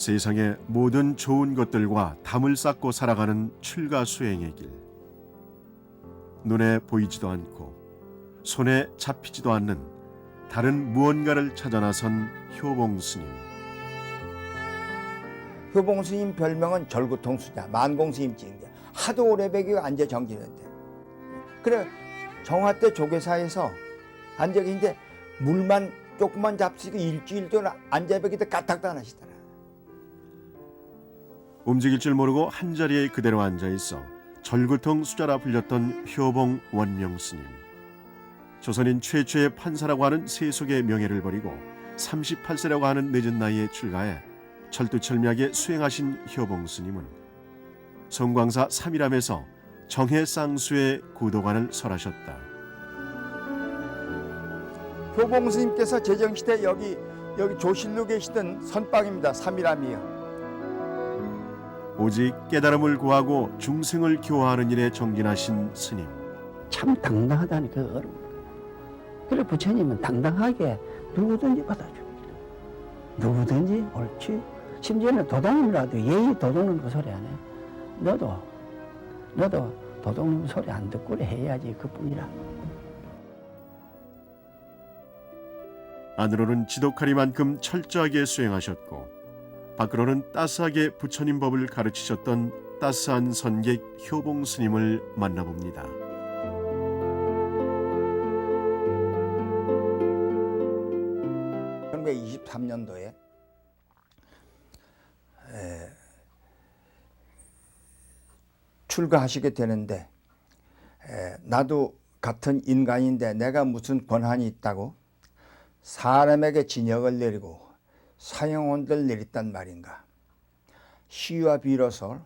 세상의 모든 좋은 것들과 담을 쌓고 살아가는 출가 수행의 길. 눈에 보이지도 않고 손에 잡히지도 않는 다른 무언가를 찾아 나선 효봉 스님. 효봉 스님 별명은 절구통수자, 만공 스님 찍은 게 하도 오래 배기고 앉아 정지는데. 그래 정화 때 조계사에서 앉아 계신데 물만 조금만 잡수고 일주일 동안 앉아 배기도 까딱도 안 하시더라. 움직일 줄 모르고 한자리에 그대로 앉아 있어 절구통 수자라 불렸던 효봉 원명 스님. 조선인 최초의 판사라고 하는 세속의 명예를 버리고 38세라고 하는 늦은 나이에 출가해 철두철미하게 수행하신 효봉 스님은 성광사 3일암에서 정해쌍수의 구도관을 설하셨다. 효봉 스님께서 제정시대 여기 조실로 계시던 선방입니다. 3일암이요. 오직 깨달음을 구하고 중생을 교화하는 일에 정진하신 스님. 참 당당하다는 그 어려움. 그래 부처님은 당당하게 누구든지 받아줍니다. 누구든지 옳지. 심지어는 도둑놈이라도 예의 도둑놈 그 소리 안 해. 너도 도둑놈 소리 안 듣고 해야지 그뿐이라. 안으로는 지독하리만큼 철저하게 수행하셨고 밖으로는 따스하게 부처님 법을 가르치셨던 따스한 선객 효봉 스님을 만나봅니다. 그런데 23년도에 출가하시게 되는데 나도 같은 인간인데 내가 무슨 권한이 있다고 사람에게 진역을 내리고 사형원들 내렸단 말인가. 시와 비로소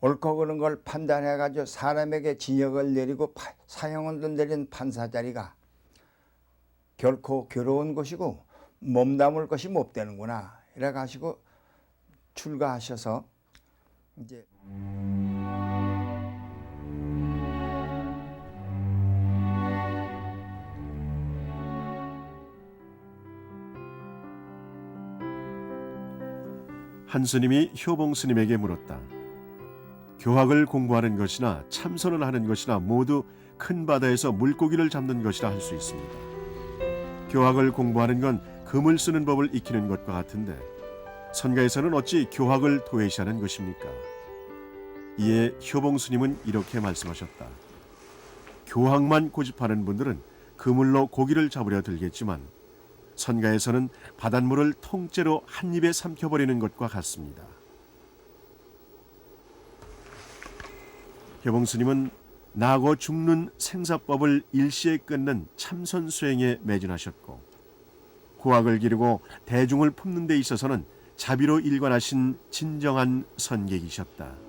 옳고 그른 걸 판단해가지고 사람에게 진역을 내리고 사형원들 내린 판사 자리가 결코 괴로운 것이고 몸담을 것이 못 되는구나. 이래 가지고 출가하셔서 이제 한 스님이 효봉 스님에게 물었다. 교학을 공부하는 것이나 참선을 하는 것이나 모두 큰 바다에서 물고기를 잡는 것이라 할 수 있습니다. 교학을 공부하는 건 금을 쓰는 법을 익히는 것과 같은데 선가에서는 어찌 교학을 도외시하는 것입니까? 이에 효봉 스님은 이렇게 말씀하셨다. 교학만 고집하는 분들은 그물로 고기를 잡으려 들겠지만 선가에서는 바닷물을 통째로 한 입에 삼켜버리는 것과 같습니다. 효봉 스님은 나고 죽는 생사법을 일시에 끊는 참선 수행에 매진하셨고 고학을 기르고 대중을 품는 데 있어서는 자비로 일관하신 진정한 선객이셨다.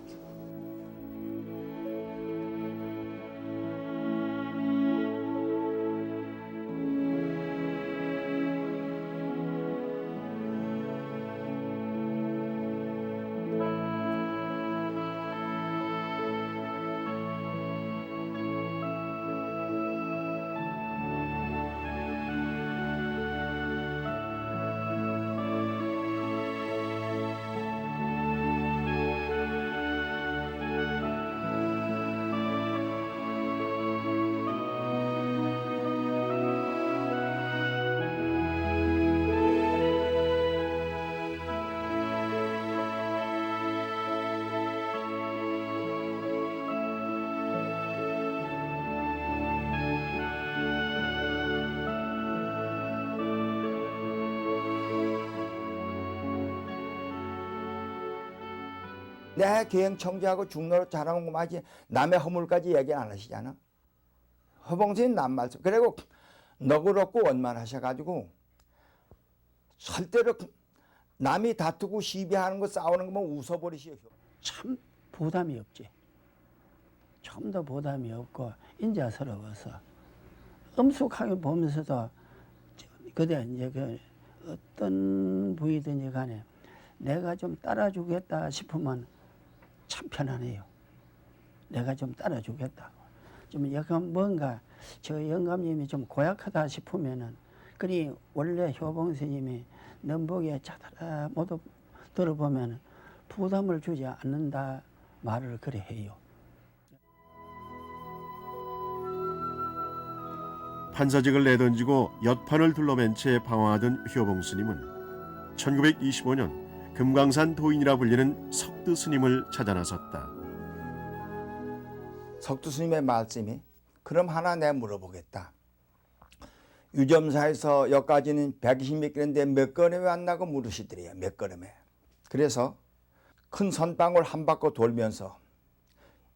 내 계행 청지하고 중노릇 잘하는 거 맞지. 남의 허물까지 얘기 안 하시잖아. 허봉스님 남 말씀. 그리고 너그럽고 원만하셔가지고 절대로 남이 다투고 시비하는 거 싸우는 거면 웃어버리시오. 참 부담이 없지. 좀 더 부담이 없고 인자스러워서 엄숙하게 보면서도 그대 이제 그 어떤 부위든지 간에 내가 좀 따라주겠다 싶으면 참 편안해요. 내가 좀 따라주겠다고. 좀 약간 뭔가 저 영감님이 좀 고약하다 싶으면은 그리 원래 효봉 스님이 넘보기에 자다라 모두 들어보면 부담을 주지 않는다 말을 그래 해요. 판사직을 내던지고 엿판을 둘러맨 채 방황하던 효봉 스님은 1925년 금강산 도인이라 불리는 석두 스님을 찾아 나섰다. 석두 스님의 말씀이 그럼 하나 내가 물어보겠다. 유점사에서 여기까지는 120몇 길인데 몇 걸음에 왔나고 물으시더래요. 몇 걸음에. 그래서 큰 선방울 한 바퀴 돌면서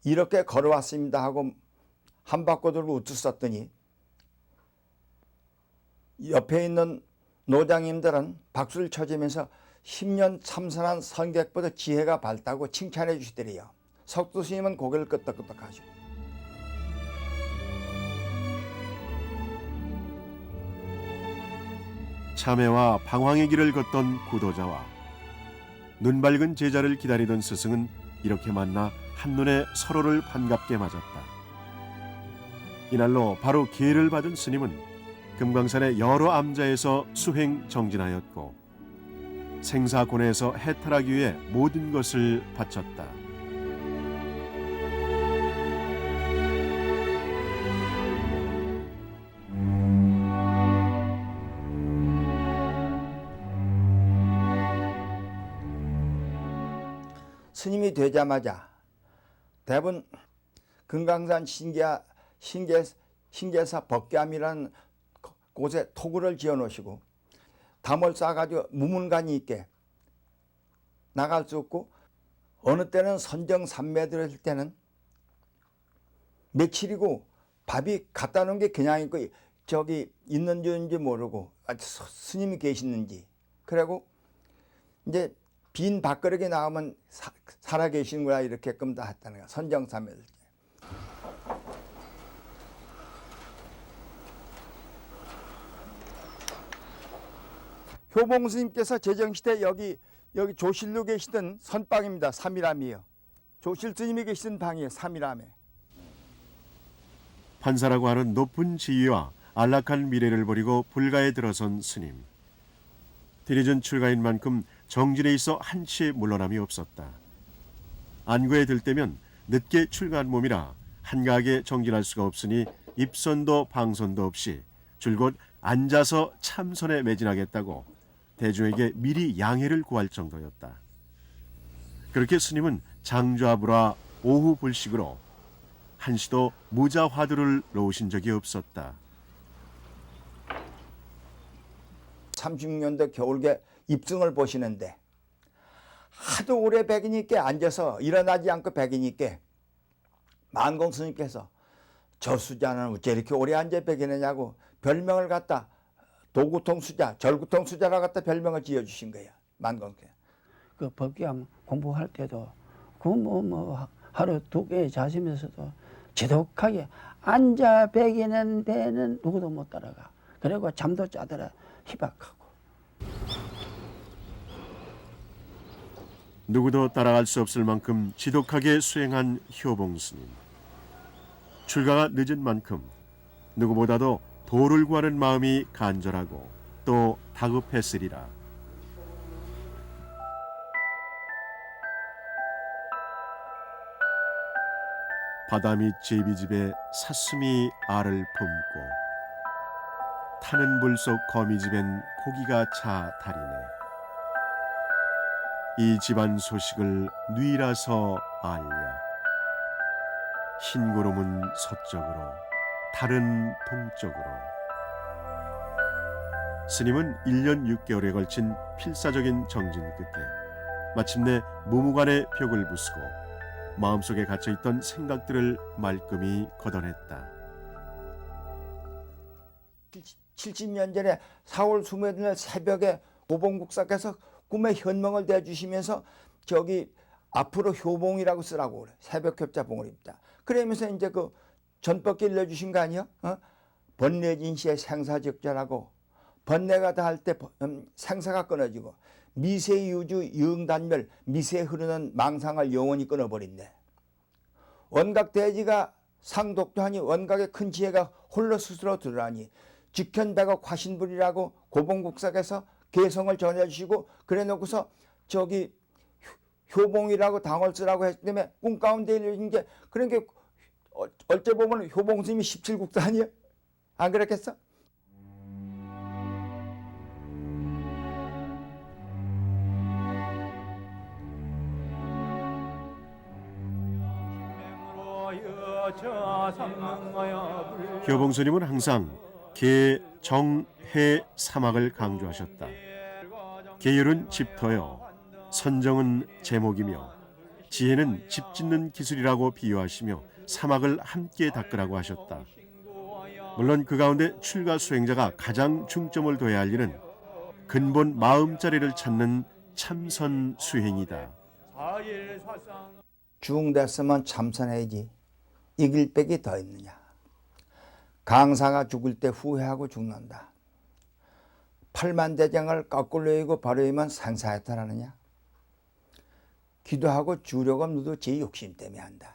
이렇게 걸어왔습니다 하고 한 바퀴 돌고 우투 썼더니 옆에 있는 노장님들은 박수를 쳐주면서 10년 참선한 성객보다 지혜가 밝다고 칭찬해 주시더래요. 석두 스님은 고개를 끄덕끄덕 하시고. 참회와 방황의 길을 걷던 구도자와 눈 밝은 제자를 기다리던 스승은 이렇게 만나 한눈에 서로를 반갑게 맞았다. 이날로 바로 기회를 받은 스님은 금강산의 여러 암자에서 수행 정진하였고 생사곤에서 해탈하기 위해 모든 것을 바쳤다. 스님이 되자마자 대부분 금강산 신계사 법계암이라는 곳에 토구를 지어 놓으시고 담을 쌓아가지고 무문관이 있게 나갈 수 없고 어느 때는 선정 삼매 들었을 때는 며칠이고 밥이 갖다 놓은 게 그냥 있고 저기 있는지 모르고 스님이 계시는지 그리고 이제 빈 밥그릇이 나오면 살아 계시는구나 이렇게끔 다 했다는 거야. 선정 삼매 들 때. 효봉 스님께서 제정시대 여기 조실로 계시던 선방입니다. 삼일암이요. 조실 스님이 계시던 방이에요. 삼일암에. 판사라고 하는 높은 지위와 안락한 미래를 버리고 불가에 들어선 스님. 뒤늦은 출가인 만큼 정진에 있어 한치의 물러남이 없었다. 안구에 들 때면 늦게 출가한 몸이라 한가하게 정진할 수가 없으니 입선도 방선도 없이 줄곧 앉아서 참선에 매진하겠다고 대중에게 미리 양해를 구할 정도였다. 그렇게 스님은 장좌불화 오후 불식으로 한시도 무자화두를 놓으신 적이 없었다. 36년도 겨울에 입증을 보시는데 하도 오래 백이니께 앉아서 일어나지 않고 백이니께 만공 스님께서 저 수자는 어째 이렇게 오래 앉아 백이느냐고 별명을 갖다 도구통 수자, 절구통 수자라 갖다 별명을 지어주신 거예요. 만공께. 그 법계암 공부할 때도 그 뭐 하루 두 개 자시면서도 지독하게 앉아 배기는 데는 누구도 못 따라가. 그리고 잠도 짜더라 희박하고. 누구도 따라갈 수 없을 만큼 지독하게 수행한 효봉 스님. 출가가 늦은 만큼 누구보다도 도를 구하는 마음이 간절하고 또 다급했으리라. 바다 밑 제비집에 사슴이 알을 품고 타는 불 속 거미집엔 고기가 차 다리네. 이 집안 소식을 뉘라서 알랴. 흰 구름은 서쪽으로 달은 동쪽으로. 스님은 1년 6개월에 걸친 필사적인 정진 끝에 마침내 무무관의 벽을 부수고 마음속에 갇혀있던 생각들을 말끔히 걷어냈다. 70년 전에 4월 20일 새벽에 고봉국사께서 꿈에 현몽을 대주시면서 저기 앞으로 효봉이라고 쓰라고 그래. 새벽 협자 봉을입니다. 그러면서 이제 그 전법기를 내주신 거 아니야? 번뇌진시의 생사적절하고 번뇌가 다 할 때 생사가 끊어지고 미세유주 유응단멸 미세에 흐르는 망상을 영원히 끊어버린대. 원각 대지가 상독도하니 원각의 큰 지혜가 홀로 스스로 드러나니 직현배가 과신불이라고 고봉국사께서 개성을 전해주시고 그래 놓고서 저기 효봉이라고 당을 쓰라고 했기 때문에 꿈 가운데 이루어진 게 그런 게 어째 보면 효봉스님이 17국도 아니야? 안 그렇겠어? 효봉스님은 항상 계, 정, 해, 사막을 강조하셨다. 계율은 집터요, 선정은 제목이며 지혜는 집 짓는 기술이라고 비유하시며 사막을 함께 닦으라고 하셨다. 물론 그 가운데 출가 수행자가 가장 중점을 둬야 할 일은 근본 마음자리를 찾는 참선 수행이다. 중됐으면 참선해야지. 이길 백이 더 있느냐. 강사가 죽을 때 후회하고 죽는다. 팔만대장을 거꾸로 이고 바로 이면 생사해탈하느냐. 기도하고 주력 없는도 제 욕심 때문에 한다.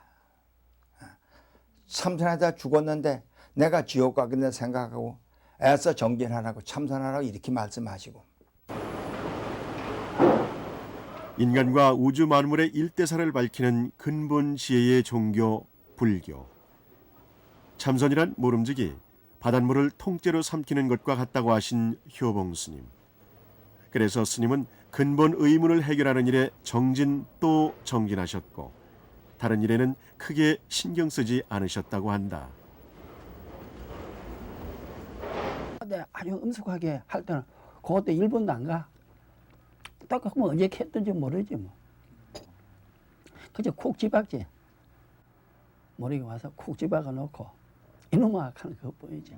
참선하다 죽었는데 내가 지옥 가겠네 생각하고 애써 정진하라고 참선하라고 이렇게 말씀하시고. 인간과 우주 만물의 일대사를 밝히는 근본 지혜의 종교 불교. 참선이란 모름지기 바닷물을 통째로 삼키는 것과 같다고 하신 효봉 스님. 그래서 스님은 근본 의문을 해결하는 일에 정진 또 정진하셨고 다른 일에는 크게 신경 쓰지 않으셨다고 한다. 근데 아주 엄숙하게 할 때는 그것도 1분도 안 가. 딱 그러면 언제 했던지 모르지 뭐. 그저 콕 집었지. 머리가 와서 콕 집어가 놓고 이놈아 하는 거 보이지.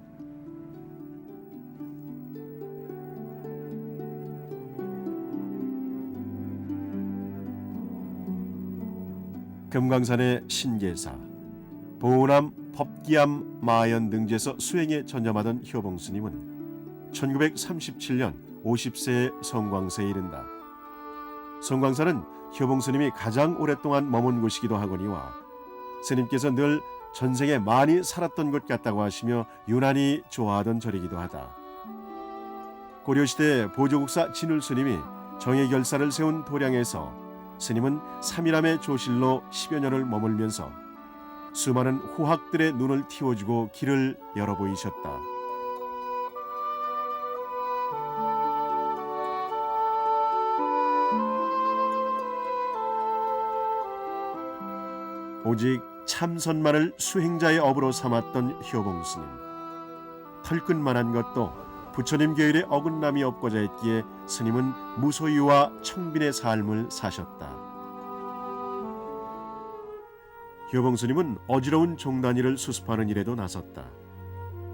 금강산의 신계사, 보남, 법기암, 마연 등지에서 수행에 전념하던 효봉 스님은 1937년 50세의 성광세에 이른다. 성광산은 효봉 스님이 가장 오랫동안 머문 곳이기도 하거니와 스님께서 늘 전생에 많이 살았던 것 같다고 하시며 유난히 좋아하던 절이기도 하다. 고려시대 보조국사 진울 스님이 정예결사를 세운 도량에서 스님은 삼일암의 조실로 10여 년을 머물면서 수많은 호학들의 눈을 틔워주고 길을 열어 보이셨다. 오직 참선만을 수행자의 업으로 삼았던 효봉 스님. 털끝만한 것도 부처님 계율에 어긋남이 없고자 했기에 스님은 무소유와 청빈의 삶을 사셨다. 효봉 스님은 어지러운 종단위를 수습하는 일에도 나섰다.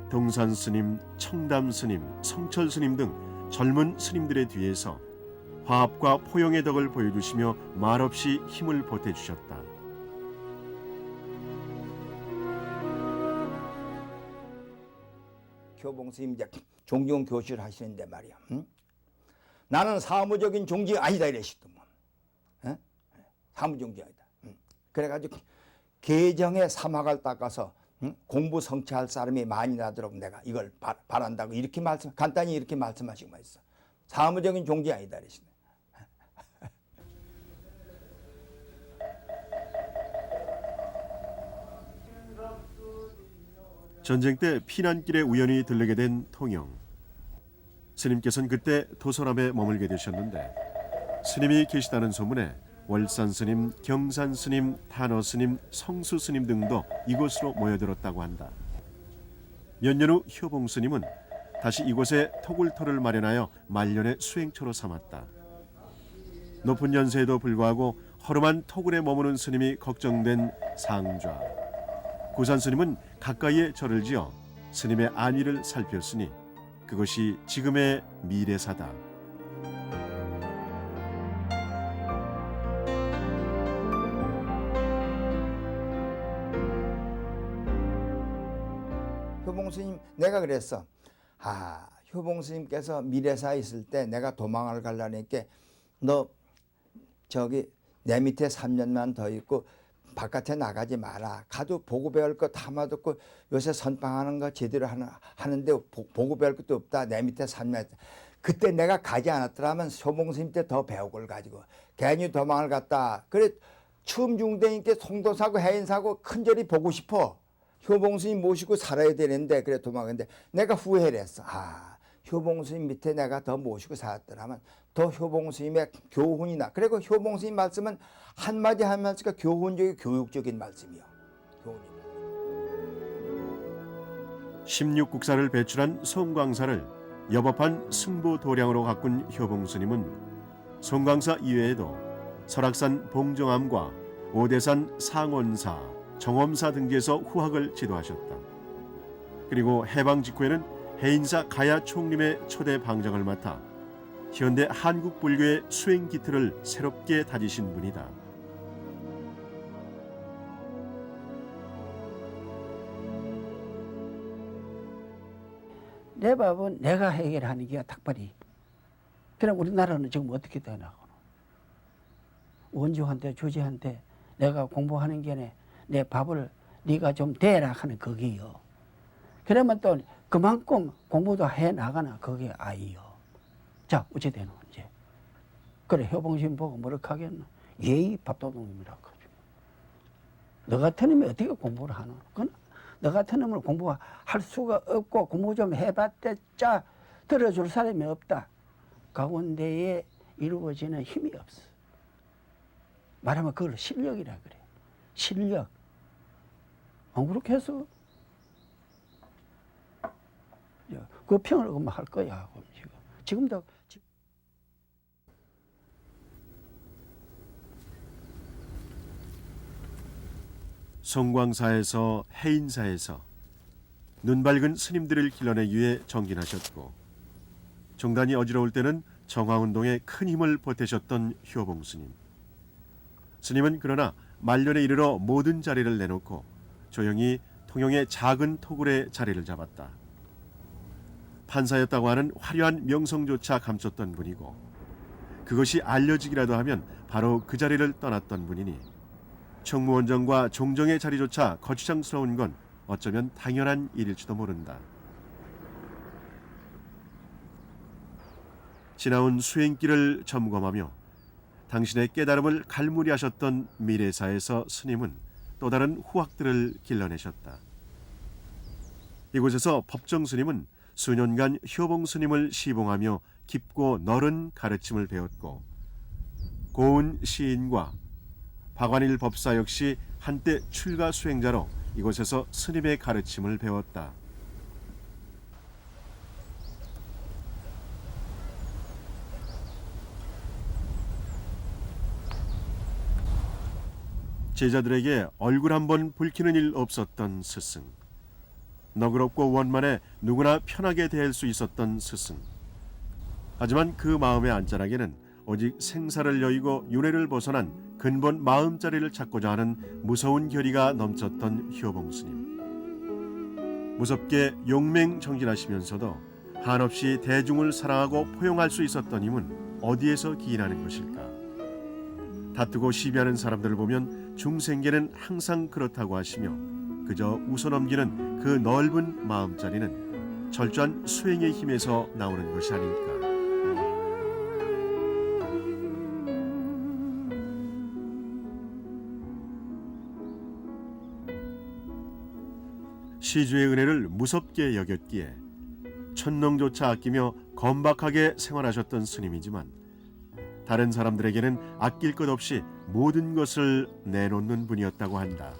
동산 스님, 청담 스님, 성철 스님 등 젊은 스님들의 뒤에서 화합과 포용의 덕을 보여주시며 말없이 힘을 보태주셨다. 효봉 스님 이제 종종 교실을 하시는데 말이야. 응? 나는 사무적인 종지 아니다 이러시더만. 응? 사무종지 아니다. 응. 그래가지고 계정의 사막을 닦아서 응? 공부 성취할 사람이 많이 나도록 내가 이걸 바란다고 이렇게 간단히 이렇게 말씀하시고 있어. 사무적인 종지 아니다 이러시네. 전쟁 때 피난길에 우연히 들르게 된 통영. 스님께서는 그때 도서람에 머물게 되셨는데 스님이 계시다는 소문에 월산 스님, 경산 스님, 탄어 스님, 성수 스님 등도 이곳으로 모여들었다고 한다. 몇 년 후 효봉 스님은 다시 이곳에 토굴터를 마련하여 말년의 수행처로 삼았다. 높은 연세에도 불구하고 허름한 토굴에 머무는 스님이 걱정된 상좌. 구산 스님은 가까이에 절을 지어 스님의 안위를 살폈으니 그것이 지금의 미래사다. 효봉 스님 내가 그랬어. 효봉 스님께서 미래사에 있을 때 내가 도망을 가려니까 너 저기 내 밑에 3년만 더 있고 바깥에 나가지 마라. 가도 보고 배울 거 다 맞았고 요새 선방하는 거 제대로 하는데 보고 배울 것도 없다. 내 밑에 3년. 그때 내가 가지 않았더라면 효봉스님 때 더 배옥을 가지고 괜히 도망을 갔다. 그래 추움 중대인께 송도사고 해인사고 큰절히 보고 싶어. 효봉스님 모시고 살아야 되는데 그래 도망갔는데 내가 후회를 했어. 효봉스님 밑에 내가 더 모시고 살았더라면 더 효봉스님의 교훈이나 그리고 효봉스님 말씀은 한마디 한마디가 교훈적이고 교육적인 말씀이요. 교훈이. 16국사를 배출한 송광사를 여법한 승부도량으로 가꾼 효봉스님은 송광사 이외에도 설악산 봉정암과 오대산 상원사, 정엄사 등지에서 후학을 지도하셨다. 그리고 해방 직후에는 해인사 가야 총림의 초대 방장을 맡아 현대 한국 불교의 수행 기틀을 새롭게 다지신 분이다. 내 밥은 내가 해결하는 게 닭발이. 그럼 우리나라는 지금 어떻게 되나고? 원주한테 주지한테 내가 공부하는 게네 내 밥을 네가 좀 대라 하는 거기요. 그러면 또 그만큼 공부도 해 나가나 그게 아이요. 자 어찌 되노 이제. 그래 효봉신 보고 뭐라 하겠노. 예의 밥도둑님이라고 하죠. 너 같은 놈이 어떻게 공부를 하노. 그건 너 같은 놈을 공부할 수가 없고 공부 좀 해봤자 들어줄 사람이 없다. 가운데에 이루어지는 힘이 없어. 말하면 그걸 실력이라 그래. 실력. 안 그렇게 해서 그 평을 그만 할 거야. 지금도 송광사에서 해인사에서 눈밝은 스님들을 길러내기 위해 정진하셨고 정단이 어지러울 때는 정화운동에 큰 힘을 보태셨던 효봉스님. 스님은 그러나 말년에 이르러 모든 자리를 내놓고 조용히 통영의 작은 토굴에 자리를 잡았다. 판사였다고 하는 화려한 명성조차 감췄던 분이고 그것이 알려지기라도 하면 바로 그 자리를 떠났던 분이니 청무원정과 종정의 자리조차 거추장스러운 건 어쩌면 당연한 일일지도 모른다. 지나온 수행길을 점검하며 당신의 깨달음을 갈무리하셨던 미래사에서 스님은 또 다른 후학들을 길러내셨다. 이곳에서 법정 스님은 수년간 효봉 스님을 시봉하며 깊고 넓은 가르침을 배웠고 고운 시인과 박완일 법사 역시 한때 출가 수행자로 이곳에서 스님의 가르침을 배웠다. 제자들에게 얼굴 한번 붉히는 일 없었던 스승. 너그럽고 원만해 누구나 편하게 대할 수 있었던 스승. 하지만 그 마음의 안전하게는 오직 생사를 여의고 윤회를 벗어난 근본 마음자리를 찾고자 하는 무서운 결의가 넘쳤던 효봉스님. 무섭게 용맹정진하시면서도 한없이 대중을 사랑하고 포용할 수 있었던 힘은 어디에서 기인하는 것일까? 다투고 시비하는 사람들을 보면 중생계는 항상 그렇다고 하시며 그저 웃어넘기는 그 넓은 마음자리는 철저한 수행의 힘에서 나오는 것이 아닐까. 시주의 은혜를 무섭게 여겼기에 천능조차 아끼며 건박하게 생활하셨던 스님이지만 다른 사람들에게는 아낄 것 없이 모든 것을 내놓는 분이었다고 한다.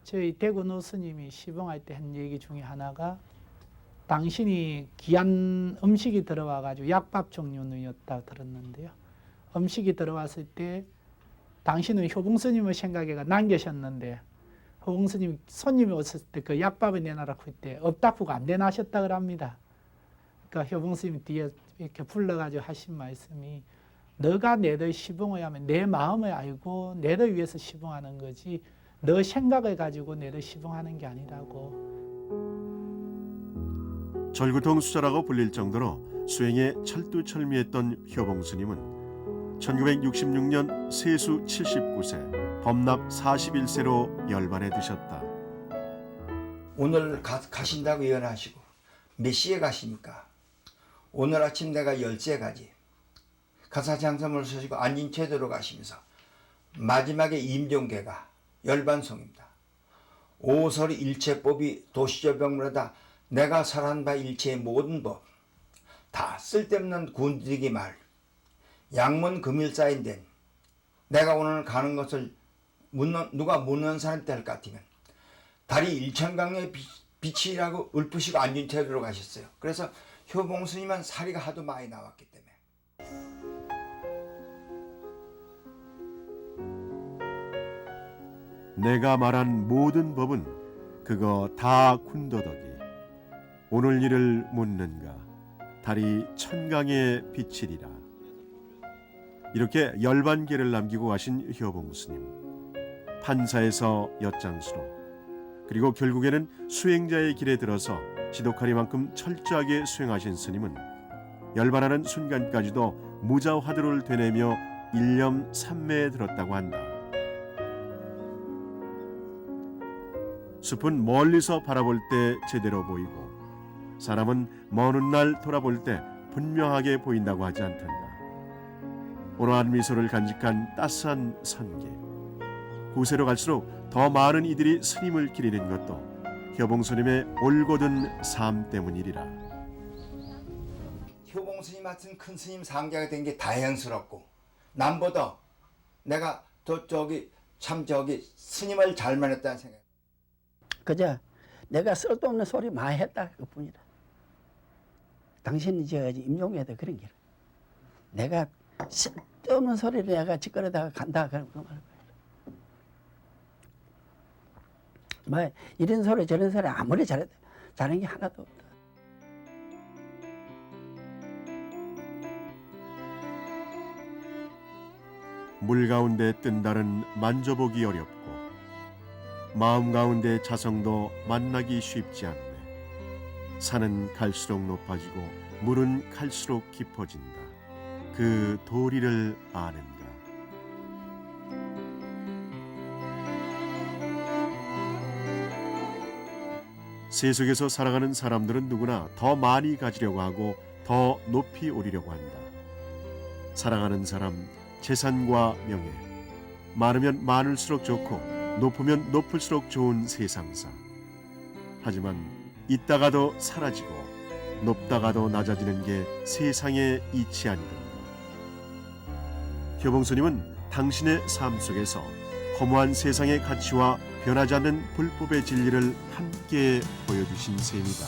저희 대구노 스님이 시봉할 때 한 얘기 중에 하나가 당신이 귀한 음식이 들어와가지고 약밥 종류였다 들었는데요. 음식이 들어왔을 때 당신은 효봉스님을 생각해가 남기셨는데 효봉스님 손님이 왔을 때 그 약밥을 내놔라고 할때 없다프고 안 내놔셨다 그럽니다. 그러니까 효봉스님 뒤에 이렇게 불러가지고 하신 말씀이 너가 내를 시봉을 하면 내 마음을 알고 내를 위해서 시봉하는 거지 너 생각을 가지고 내를 시봉하는 게 아니라고. 절구통 수자라고 불릴 정도로 수행에 철두철미했던 효봉스님은 1966년 세수 79세, 범납 41세로 열반에 드셨다. 오늘 가신다고 예언하시고 몇 시에 가십니까? 오늘 아침 내가 10시에 가지. 가사 장사문을 서시고 앉은 채 들어가시면서 마지막에 임종계가 열반송입니다. 오설이 일체법이 도시조병문화다. 내가 설한 바 일체의 모든 법 다 쓸데없는 군디기 말 양문 금일사인된 내가 오늘 가는 것을 누가 묻는 사람이 될 것 같으면 달이 일천강의 빛이라고 읊으시고 앉은 채 들어가셨어요. 그래서 효봉스님은 사리가 하도 많이 나왔기 때문에 내가 말한 모든 법은 그거 다 군더더기. 오늘 일을 묻는가 달이 천강의 빛이리라. 이렇게 열반계를 남기고 가신 효봉스님. 판사에서 엿장수로 그리고 결국에는 수행자의 길에 들어서 지독하리만큼 철저하게 수행하신 스님은 열반하는 순간까지도 무자화두를 되뇌며 일념 삼매에 들었다고 한다. 숲은 멀리서 바라볼 때 제대로 보이고 사람은 먼 훗날 돌아볼 때 분명하게 보인다고 하지 않던가. 온화한 미소를 간직한 따스한 선계. 구세로 갈수록 더 많은 이들이 스님을 기리는 것도 효봉스님의 올곧은 삶 때문이리라. 효봉스님 같은 큰 스님 상자가 된 게 다행스럽고 남보다 내가 참 스님을 잘 만났다는 생각. 그저 내가 쓸데없는 소리 많이 했다 그뿐이다. 당신이 저 임종에도 그런 게 내가 쓸데없는 소리를 내가 짓거리다가 간다 그런 거 말이야. 뭐 이런 소리 저런 소리 아무리 잘해도 잘하는 게 하나도 없다. 물 가운데 뜬 달은 만져보기 어렵고 마음 가운데 자성도 만나기 쉽지 않네. 산은 갈수록 높아지고 물은 갈수록 깊어진다. 그 도리를 아는가. 세속에서 살아가는 사람들은 누구나 더 많이 가지려고 하고 더 높이 오르려고 한다. 사랑하는 사람, 재산과 명예, 많으면 많을수록 좋고 높으면 높을수록 좋은 세상사. 하지만 있다가도 사라지고 높다가도 낮아지는 게 세상의 이치 아니던가. 효봉스님은 당신의 삶 속에서 허무한 세상의 가치와 변하지 않는 불법의 진리를 함께 보여주신 셈이다.